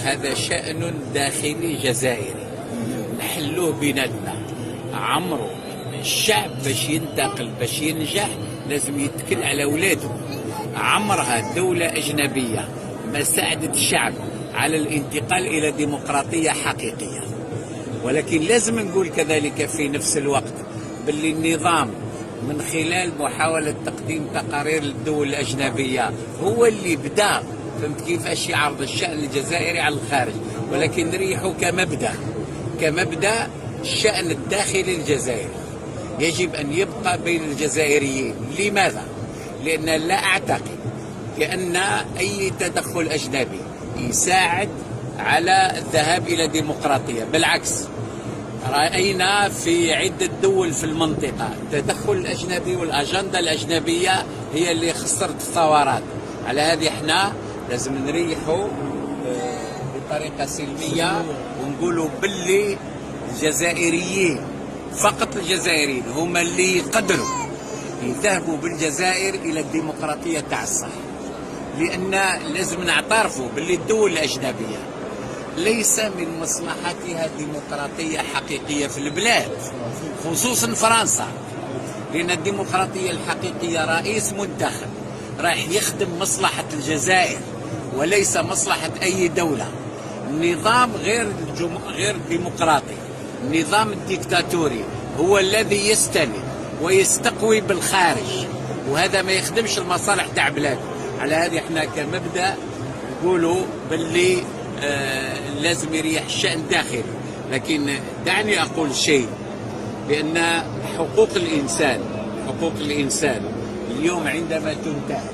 هذا شأن داخلي جزائري نحلوه بيناتنا. عمرو الشعب باش ينتقل باش ينجح لازم يتكل على ولاده. عمرها دولة أجنبية ما ساعدت الشعب على الانتقال إلى ديمقراطية حقيقية. ولكن لازم نقول كذلك في نفس الوقت باللي النظام من خلال محاولة تقديم تقارير للدول الأجنبية هو اللي بدأ، فهمت كيفاش يعرض الشأن الجزائري على الخارج، ولكن نريحه كمبدأ الشأن الداخلي الجزائري يجب أن يبقى بين الجزائريين. لماذا؟ لأن لا أعتقد بأن أي تدخل أجنبي يساعد على الذهاب إلى ديمقراطية. بالعكس، رأينا في عدة دول في المنطقة التدخل الأجنبي والأجندة الأجنبية هي اللي خسرت الثورات. على هذه احنا لازم نريحوا بطريقة سلمية ونقولوا باللي الجزائريين، فقط الجزائريين، هم اللي يقدروا يذهبوا بالجزائر إلى الديمقراطية تاع الصح. لأن لازم نعترفوا باللي الدول الأجنبية ليس من مصلحتها ديمقراطية حقيقية في البلاد، خصوصا فرنسا، لأن الديمقراطية الحقيقية رئيس منتخب راح يخدم مصلحة الجزائر وليس مصلحة أي دولة. النظام غير ديمقراطي، النظام الديكتاتوري هو الذي يستند ويستقوي بالخارج، وهذا ما يخدمش المصالح تاع بلاده. على هذه احنا كمبدأ نقولوا باللي لازم يريح الشأن الداخلي. لكن دعني أقول شيء، بأن حقوق الإنسان اليوم عندما تنتهك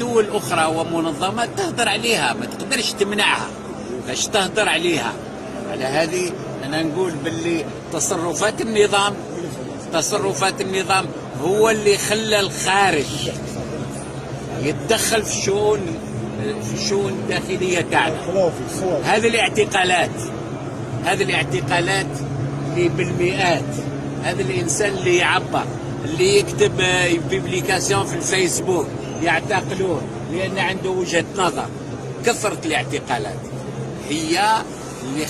دول أخرى ومنظمات تهدر عليها، ما تقدرش تمنعها، باش تهدر عليها. على هذه أنا نقول باللي تصرفات النظام هو اللي خلى الخارج يتدخل في الشؤون الداخلية تاعنا. هذه الاعتقالات اللي بالمئات، هذا الإنسان اللي يعبر، اللي يكتب بيبليكاسيون في الفيسبوك يعتقلوه لأن عنده وجهة نظر. كثرة الاعتقالات هي اللي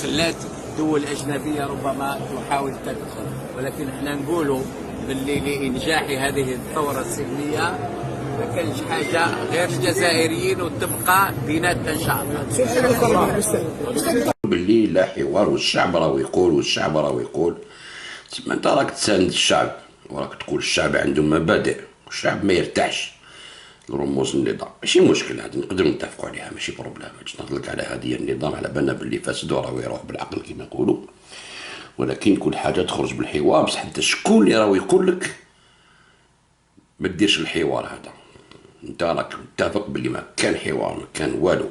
خلات دول أجنبية ربما تحاول تدخل. ولكن احنا نقولوا باللي لإنجاح هذه الثورة السلمية ما كانش حاجة غير الجزائريين وتبقى بيناتنا إن شاء الله. باللي لا حوار، والشعب راه يقول تما انت راك تساند الشعب وراك تقول الشعب عنده مبادئ والشعب ما يرتاحش لرموز النظام. ماشي مشكل، هذه نقدروا نتفقوا عليها، ماشي بروبليم. باش نهضرلك على هذه النظام على بالنا باللي فاسدو راهو يروح بالعقل كما نقولوا، ولكن كل حاجه تخرج بالحوار. بصح انت شكون اللي راهو يقول لك ما ديرش الحوار هذا؟ انت راك متفق باللي ما كان حوار، ما كان والو،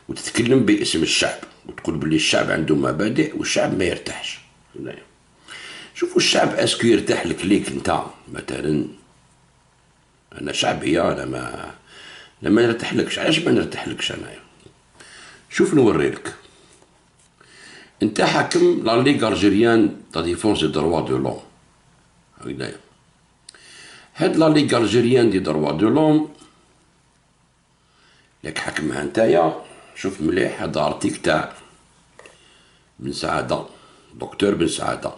وتتكلم باسم الشعب وتقول باللي الشعب عنده مبادئ والشعب ما يرتاحش. شوفوا الشعب اسكو يرتاح لك ليك انت مثلا؟ انا شعبي، انا ما نرتاحلكش. علاش ما نرتاحلكش انايا؟ شوف نوري لك. انت حاكم لا ليغ الجيريان دا ديفونس دي دروا دو لوم، هكذايا. هاد لا ليغ الجيريان دي دروا دو لوم ياك حاكمها نتايا. شوف مليح هذا ارتيك تاع بن سعادة، دكتور بن سعادة،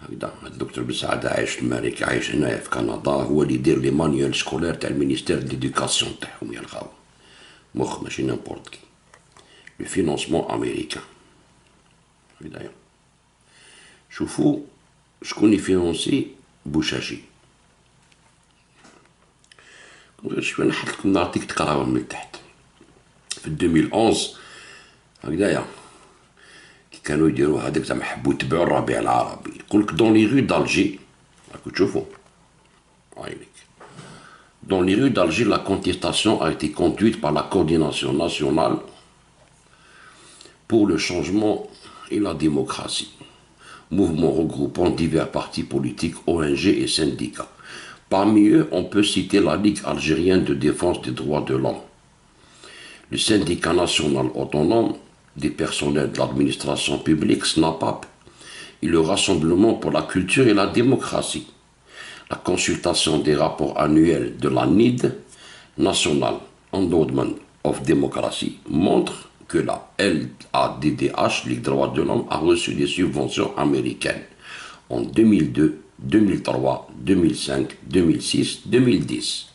هكذا. الدكتور بن سعادة عايش في أمريكا، عايش هنايا في كندا، هو اللي يدير لي مانيوال سكولير تاع المينيستير دو ليدوكاسيون تاعهم، يا الخاو مخ ماشي نامبورت كي. لو فينونسمون أمريكان، هكذايا. شوفوا شكون يفينونسي بوشاشي. شوف نحط لكم نعطيك تقراوها من التحت. في 2011 هكذايا كي كانوا يديروا هذاك زعما حبوا يتبعوا الربيع العربي، يقولك دون لي رو دالجي، راكو تشوفوا عينيك. Dans les rues d'Alger, la contestation a été conduite par la coordination nationale pour le changement et la démocratie, mouvement regroupant divers partis politiques, ONG et syndicats. Parmi eux, on peut citer la Ligue algérienne de défense des droits de l'homme, le syndicat national autonome des personnels de l'administration publique, SNAPAP, et le Rassemblement pour la culture et la démocratie. La consultation des rapports annuels de la NID nationale, Endowment of Democracy montre que la LADDH, Ligue des droits de l'homme, a reçu des subventions américaines en 2002, 2003, 2005, 2006, 2010.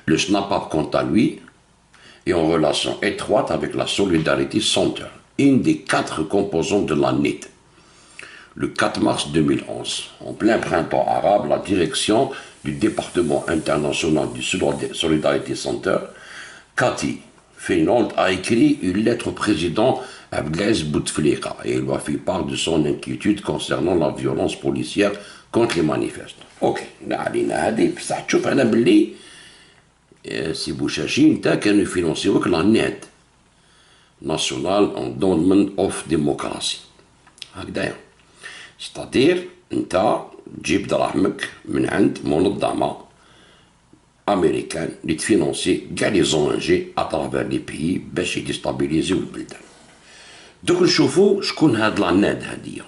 Le SNAPAP, quant à lui, est en relation étroite avec la Solidarity Center, une des 4 composantes de la NID. Le 4 mars 2011, en plein printemps arabe, la direction du département international du Solidarity Center, Cathy Feyenoord, a écrit une lettre au président Abdelaziz Bouteflika et il lui a fait part de son inquiétude concernant la violence policière contre les manifestants. Ok, علينا هذه بصح تشوف انا باللي سي بوشاشي نتا كانوا يفينونسيوك لا نيد ناسيونال اندومنت اوف ديموكراسي هكذايا ستادير انت تجيب دراهمك من عند منظمه امريكان اللي تفينونسي كاع لي زونجي اترافير لي بيي باش يديستابيليزيو البلدان. دوك نشوفوا شكون هاد لا ناد هاديه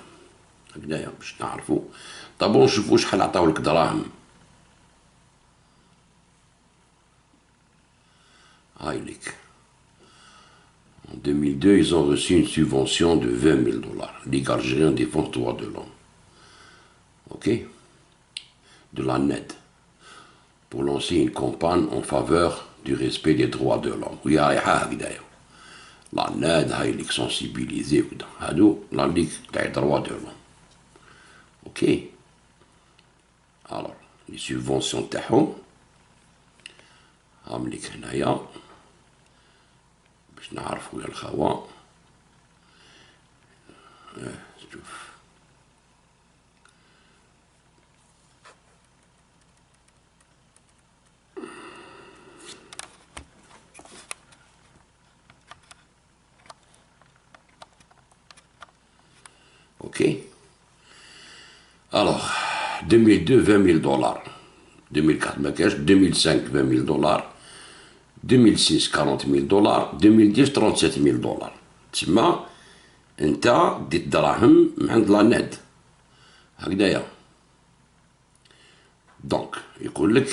هكذايا باش نعرفوا. طابور نشوفوا شحال عطاو لك دراهم. هاي ليك. En 2002, ils ont reçu une subvention de 20 000 $. Ligue algérienne défense droits de l'homme. Ok? De la NED. Pour lancer une campagne en faveur du respect des droits de l'homme. Oui, d'ailleurs. La NED a été sensibilisée. La Ligue des droits de l'homme. Ok? Alors, les subventions تاعهم هم ليك هنايا باش نعرفوا يا الخوا. شوف اوكي. Alors 2002 20 000 $, 2004 ما كاش, 2005 20 000 $, 2006 40 000 $, 2010 37 000 $. تسمى انت ديت دراهم من عند لا ناد هكذايا. دونك يقول لك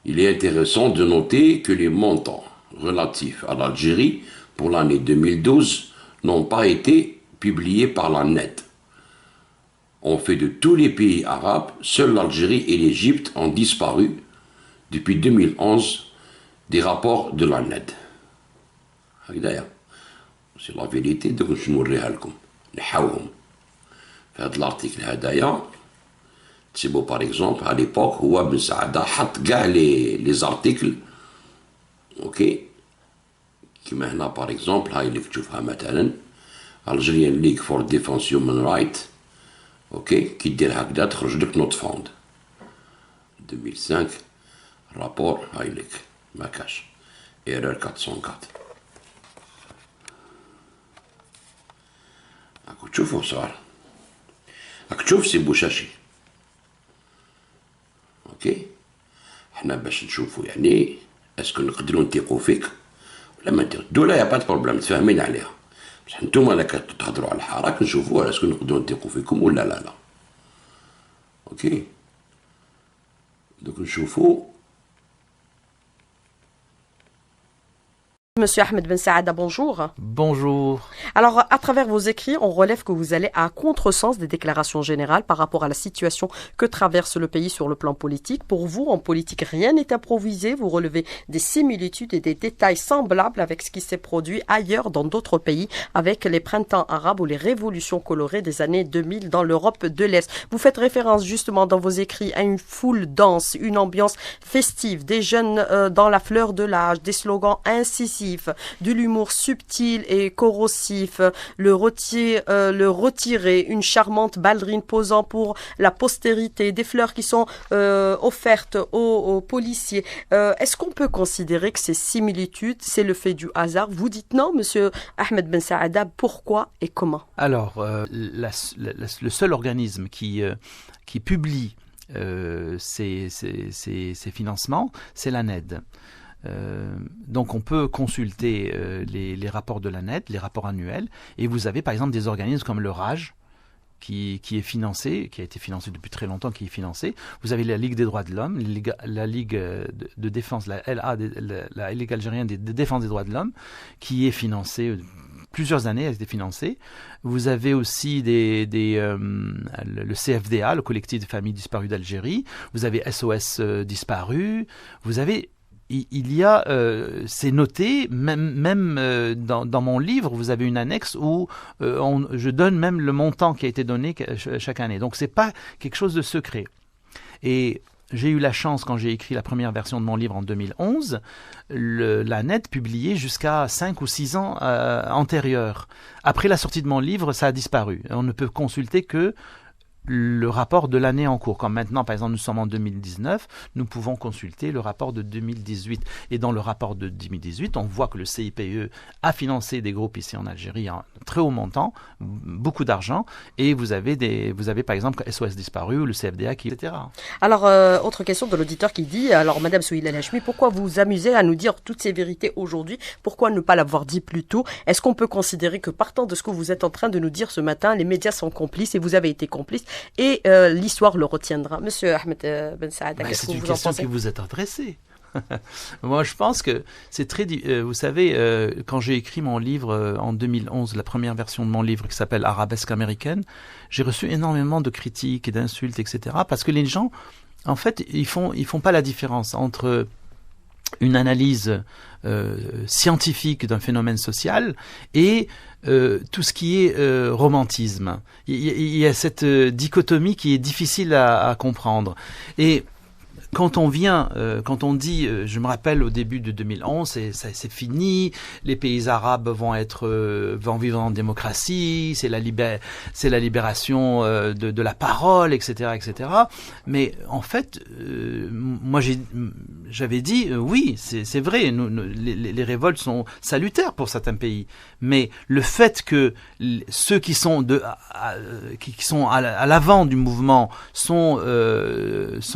il est intéressant de noter que les montants relatifs à l'Algérie pour l'année 2012 n'ont pas été publiés par la NED. En fait, de tous les pays arabes, seuls l'Algérie et l'Égypte ont disparu depuis 2011 des rapports de la NED. C'est la vérité, donc je نوريها لكم نحاوهم في هذا الارتيكل هدايا. تسيبو par exemple à l'époque هو بن سعادة حط كاع les articles. اوكي كيما هنا par exemple هاي اللي تشوفها مثلا Algerian League for Defense Human Rights. اوكي كي دير هكذا تخرج لك نوت فاوند 2005 رابور هاي لك ما كاش ايرور 404. راكو تشوفوا صار راك تشوف سي بوشاشي. اوكي حنا باش نشوفوا يعني اسكو نقدروا نثيقوا فيك ولا ما نديرو الدوله يا با دو بروبليم متفاهمين عليها بصح نتوما لا كتهضروا على الحراك نشوفوا اسكو نقدروا نثيقوا فيكم ولا لا. اوكي دوك نشوفوا. Monsieur Ahmed Ben Saada, bonjour. Bonjour. Alors, à travers vos écrits, on relève que vous allez à contresens des déclarations générales par rapport à la situation que traverse le pays sur le plan politique. Pour vous, en politique, rien n'est improvisé. Vous relevez des similitudes et des détails semblables avec ce qui s'est produit ailleurs dans d'autres pays, avec les printemps arabes ou les révolutions colorées des années 2000 dans l'Europe de l'Est. Vous faites référence justement dans vos écrits à une foule dense, une ambiance festive, des jeunes dans la fleur de l'âge, des slogans incisifs, de l'humour subtil et corrosif, le retirer, une charmante ballerine posant pour la postérité, des fleurs qui sont offertes aux policiers. Est-ce qu'on peut considérer que ces similitudes, c'est le fait du hasard? Vous dites non, monsieur Ahmed Ben Saada, pourquoi et comment? Alors, le seul organisme qui publie ces financements, c'est la NED. Donc on peut consulter les rapports de la NED, les rapports annuels, et vous avez par exemple des organismes comme le RAJ qui est financée, qui a été financée depuis très longtemps, qui est financée. Vous avez la Ligue des droits de l'homme, la Ligue de défense, la LA, la Ligue algérienne de défense des droits de l'homme, qui est financée plusieurs années, elle a été financée. Vous avez aussi le CFDA, le collectif des familles disparues d'Algérie. Vous avez SOS disparus. Vous avez il y a, c'est noté, même dans mon livre, vous avez une annexe où je donne même le montant qui a été donné chaque année. Donc c'est pas quelque chose de secret. Et j'ai eu la chance, quand j'ai écrit la première version de mon livre en 2011, la NED publiait jusqu'à 5 ou 6 ans antérieurs. Après la sortie de mon livre, ça a disparu. On ne peut consulter que le rapport de l'année en cours. Comme maintenant, par exemple, nous sommes en 2019, nous pouvons consulter le rapport de 2018. Et dans le rapport de 2018, on voit que le CIPE a financé des groupes ici en Algérie à un très haut montant, beaucoup d'argent, et vous avez par exemple SOS Disparu ou le CFDA, etc. Alors, autre question de l'auditeur qui dit, alors Madame Souhila Lachmi, pourquoi vous vous amusez à nous dire toutes ces vérités aujourd'hui? Pourquoi ne pas l'avoir dit plus tôt? Est-ce qu'on peut considérer que partant de ce que vous êtes en train de nous dire ce matin, les médias sont complices et vous avez été complice et l'histoire le retiendra? Monsieur Ahmed Ben Saada, qu'est-ce que vous en pensez? C'est une question qui vous est adressée. Moi, je pense que c'est très... vous savez, quand j'ai écrit mon livre en 2011, la première version de mon livre qui s'appelle Arabesque américaine, j'ai reçu énormément de critiques et d'insultes, etc. Parce que les gens, en fait, ils font pas la différence entre une analyse scientifique d'un phénomène social et tout ce qui est romantisme. Il y a cette dichotomie qui est difficile à comprendre. Et quand on dit, je me rappelle au début de 2011, c'est fini, les pays arabes vont vivre en démocratie, c'est la libération de la parole, etc., etc. Mais en fait, moi j'avais dit, oui, c'est vrai, les révoltes sont salutaires pour certains pays, mais le fait que ceux qui sont à l'avant du mouvement sont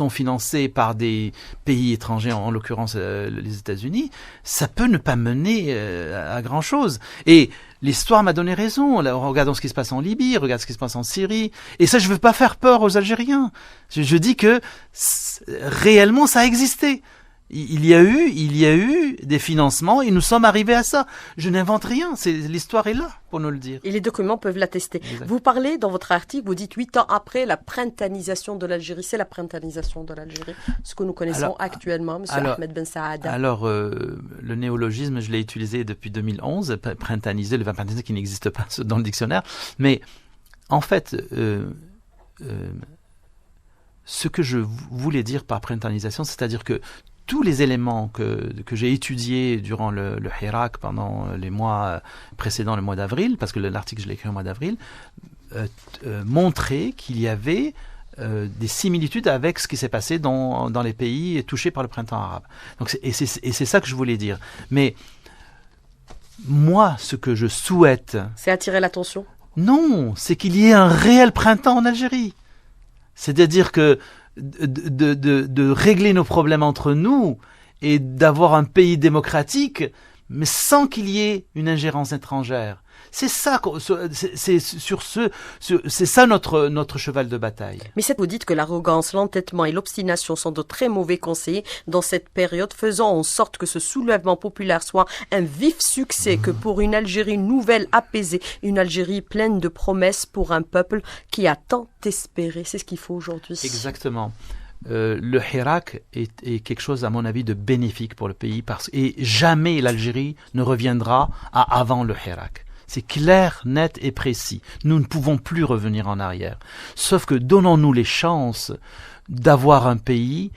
financés par des pays étrangers, en l'occurrence les États-Unis, ça peut ne pas mener à grand-chose. Et l'histoire m'a donné raison. Regardons ce qui se passe en Libye, regarde ce qui se passe en Syrie. Et ça, je ne veux pas faire peur aux Algériens. Je dis que réellement, ça a existé. Il y a eu des financements et nous sommes arrivés à ça. Je n'invente rien, l'histoire est là pour nous le dire. Et les documents peuvent l'attester. Exact. Vous parlez dans votre article, vous dites 8 ans après la printanisation de l'Algérie. C'est la printanisation de l'Algérie, ce que nous connaissons actuellement, Monsieur Ahmed Ben Saada. Alors, le néologisme, je l'ai utilisé depuis 2011, printaniser, le verbe printaniser qui n'existe pas dans le dictionnaire. Mais en fait, ce que je voulais dire par printanisation, c'est-à-dire que tous les éléments que j'ai étudiés durant le Hirak pendant les mois précédents, le mois d'avril, parce que l'article je l'ai écrit au mois d'avril, montraient qu'il y avait des similitudes avec ce qui s'est passé dans les pays touchés par le printemps arabe. Donc c'est ça que je voulais dire. Mais moi, ce que je souhaite... C'est attirer l'attention? Non, c'est qu'il y ait un réel printemps en Algérie. C'est-à-dire que de régler nos problèmes entre nous et d'avoir un pays démocratique, mais sans qu'il y ait une ingérence étrangère. C'est ça, c'est ça notre cheval de bataille. Mais vous dites que l'arrogance, l'entêtement et l'obstination sont de très mauvais conseillers dans cette période, faisant en sorte que ce soulèvement populaire soit un vif succès, que pour une Algérie nouvelle, apaisée, une Algérie pleine de promesses pour un peuple qui a tant espéré. C'est ce qu'il faut aujourd'hui. Exactement. Le Hirak est quelque chose, à mon avis, de bénéfique pour le pays, et jamais l'Algérie ne reviendra à avant le Hirak. C'est clair, net et précis. Nous ne pouvons plus revenir en arrière. Sauf que donnons-nous les chances d'avoir un pays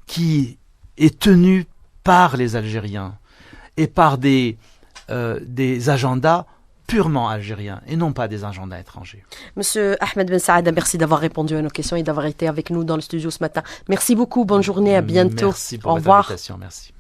qui est tenu par les Algériens et par des agendas purement algériens et non pas des agendas étrangers. Monsieur Ahmed Ben Saada, merci d'avoir répondu à nos questions et d'avoir été avec nous dans le studio ce matin. Merci beaucoup, bonne journée, à bientôt. Merci pour votre invitation, merci.